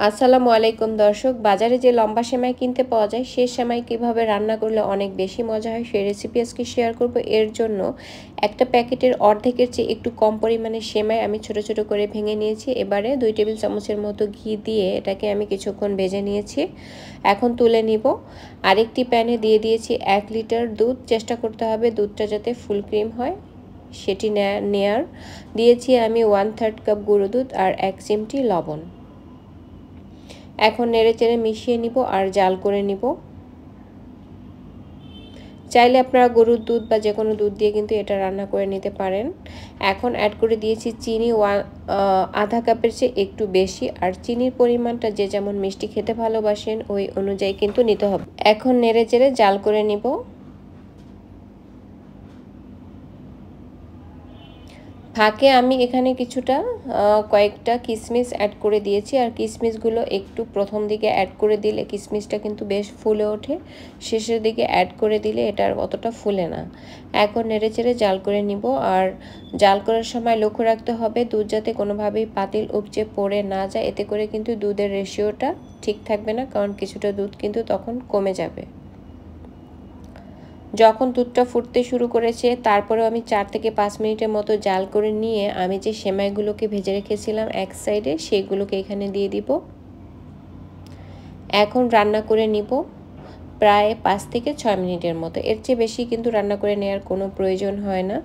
আসসালামু আলাইকুম দর্শক, বাজারে যে লম্বা সেমাই কিনতে পাওয়া যায় সেই সেমাই কিভাবে রান্না করলে অনেক বেশি মজা হয় সেই রেসিপি আজকে শেয়ার করব। এর জন্য একটা প্যাকেটের অর্ধেকের চেয়ে একটু কম পরিমাণে সেমাই আমি ছোট ছোট করে ভেঙে নিয়েছি। এবারে 2 টেবিল চামচের মতো ঘি দিয়ে এটাকে আমি কিছুক্ষণ ভেজে নিয়েছি। এখন তুলে নিব। আরেকটি প্যানে দিয়ে দিয়েছি 1 লিটার দুধ। চেষ্টা করতে হবে দুধটা যাতে ফুল ক্রিম হয় সেটি নেয়ার। দিয়েছি আমি 1/3 কাপ গুঁড়ো দুধ আর 1 চিমটি লবণ। এখন নেড়েচেড়ে মিশিয়ে নিব আর জাল করে নিব। চাইলে আপনারা গরুর দুধ বা যে কোনো দুধ দিয়ে কিন্তু এটা রান্না করে নিতে পারেন। এখন অ্যাড করে দিয়েছি চিনি আধা কাপের চেয়ে একটু বেশি, আর চিনির পরিমাণটা যে যেমন মিষ্টি খেতে ভালোবাসেন ওই অনুযায়ী কিন্তু নিতে হবে। এখন নেড়েচেড়ে জাল করে নিব। ফাঁকে আমি এখানে কিছুটা কয়েকটা কিশমিশ অ্যাড করে দিয়েছি, আর কিশমিশগুলো একটু প্রথম দিকে অ্যাড করে দিলে কিশমিশটা কিন্তু বেশ ফুলে ওঠে, শেষের দিকে অ্যাড করে দিলে এটা আর অতটা ফুলে না। এখন নেড়েচেড়ে জাল করে নিব। আর জাল করার সময় লক্ষ্য রাখতে হবে দুধ যাতে কোনোভাবেই পাতিল উপচে পড়ে না যায়, এতে করে কিন্তু দুধের রেশিওটা ঠিক থাকবে না, কারণ কিছুটা দুধ কিন্তু তখন কমে যাবে। যখন দুধটা ফুটতে শুরু করেছে তারপরেও আমি 4 থেকে 5 মিনিটের মতো জাল করে নিয়ে আমি যে সেমাইগুলোকে ভেজে রেখেছিলাম এক সাইডে সেগুলোকে এখানে দিয়ে দিব। এখন রান্না করে নিব প্রায় 5 থেকে 6 মিনিটের মতো। এর চেয়ে বেশি কিন্তু রান্না করে নেওয়ার কোনো প্রয়োজন হয় না।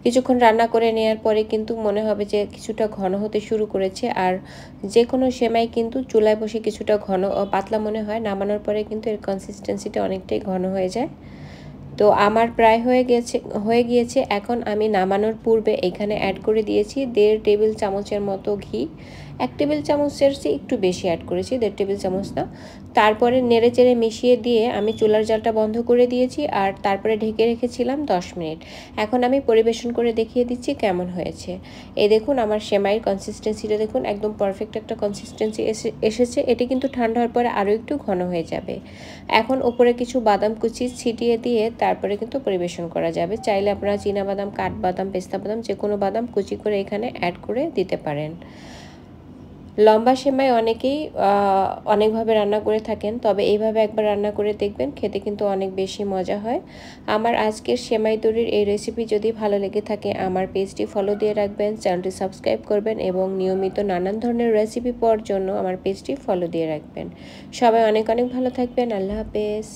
কিছুক্ষণ রান্না করে নেওয়ার পরে কিন্তু মনে হবে যে কিছুটা ঘন হতে শুরু করেছে। আর যে কোনো সেমাই কিন্তু চুলায় বসে কিছুটা ঘন পাতলা মনে হয়, নামানোর পরে কিন্তু এর কনসিস্টেন্সিটা অনেকটাই ঘন হয়ে যায়। তো আমার প্রায় হয়ে গিয়েছে। এখন আমি নামানোর পূর্বে এখানে অ্যাড করে দিয়েছি 1.5 টেবিল চামচের মতো ঘি। 1 টেবিল চামচের চেয়ে একটু বেশি অ্যাড করেছি, 1.5 টেবিল চামচ না। তারপরে নেড়েচেড়ে মিশিয়ে দিয়ে আমি চুলার জালটা বন্ধ করে দিয়েছি আর তারপরে ঢেকে রেখেছিলাম 10 মিনিট। এখন আমি পরিবেশন করে দেখিয়ে দিচ্ছি কেমন হয়েছে। এই দেখুন আমার সেমাইয়ের কনসিস্টেন্সিটা দেখুন, একদম পারফেক্ট একটা কনসিস্টেন্সি এসেছে। এটি কিন্তু ঠান্ডা হওয়ার পরে আরও একটু ঘন হয়ে যাবে। এখন ওপরে কিছু বাদাম কুচি ছিটিয়ে দিয়ে তারপরে কিন্তু পরিবেশন করা যাবে। চাইলে আপনারা চীনাবাদাম, কাঠবাদাম, পেস্তা বাদাম যে কোনো বাদাম কুচি করে এখানে অ্যাড করে দিতে পারেন। লম্বা সেমাই অনেকেই অনেকভাবে রান্না করে থাকেন, তবে এইভাবে একবার রান্না করে দেখবেন, খেতে কিন্তু অনেক বেশি মজা হয়। আমার আজকের সেমাই তৈরির এই রেসিপি যদি ভালো লেগে থাকে আমার পেজটি ফলো দিয়ে রাখবেন, চ্যানেলটি সাবস্ক্রাইব করবেন এবং নিয়মিত নানান ধরনের রেসিপি পাওয়ার জন্য আমার পেজটি ফলো দিয়ে রাখবেন। সবাই অনেক অনেক ভালো থাকবেন। আল্লাহ হাফেজ।